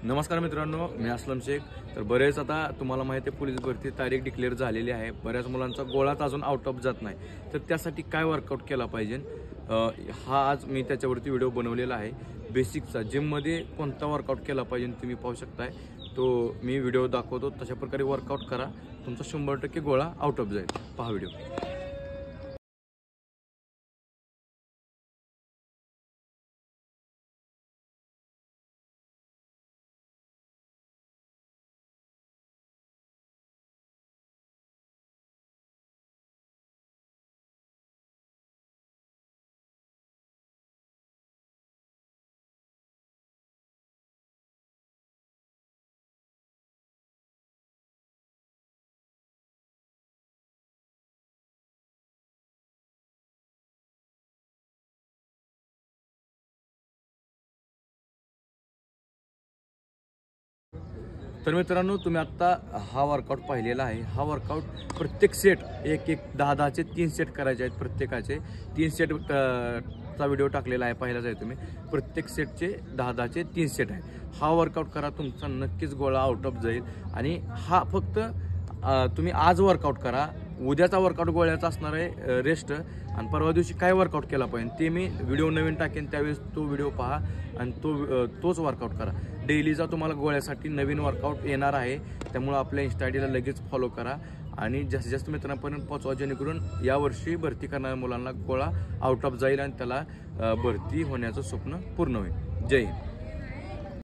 नमस्कार मित्रांनो, मी असलम शेख। तर बरेच आता तुम्हाला माहिती आहे पोलीस भरती तारीख डिक्लेअर झालेली आहे। बऱ्याच मुलांचा गोळाच अजून आउट ऑफ जात नाही, तर त्यासाठी काय वर्कआउट केला पाहिजे हा आज मी त्याच्यावरती व्हिडिओ बनवलेला आहे। बेसिकचा जिममध्ये कोणता वर्कआउट केला पाहिजे तुम्ही पाहू शकताय, तो मी व्हिडिओ दाखवतो। तशा प्रकारे वर्कआउट करा, तुमचा 100% गोळा आउट ऑफ जाईल। पहा व्हिडिओ। तर मित्रांनो, तुम्ही आता हा वर्कआउट पाहिलेला आहे। हा वर्कआउट प्रत्येक सेट एक 10-10चे 3 सेट करायचे आहेत। प्रत्येकाचे 3 सेट चा व्हिडिओ टाकलेला आहे, पाहिलाच आहे तुम्ही। प्रत्येक सेटचे 10-10चे 3 सेट आहे। हा वर्कआउट करा, तुमचा नक्कीच गोळा आउट ऑफ जाईल। आणि हा फक्त तुम्ही आज वर्कआउट करा, उद्याचा वर्कआउट गोळ्याचा असणार आहे रेस्ट, आणि परवा दिवशी काय वर्कआउट केला पाहिजे ते मी व्हिडिओ नवीन टाकेन, त्यावेळेस तो व्हिडिओ पहा आणि तोच वर्कआउट करा। डेलीचा तुम्हाला गोळ्यासाठी नवीन वर्कआउट येणार आहे, त्यामुळे आपल्या इंस्टा आयडीला लगेच फॉलो करा आणि जास्तीत जास्त मित्रांपर्यंत पोहोचवा, जेणेकरून यावर्षी भरती करणाऱ्या मुलांना गोळा आउट ऑफ जाईल आणि त्याला भरती होण्याचं स्वप्न पूर्ण होईल। जय हिंद।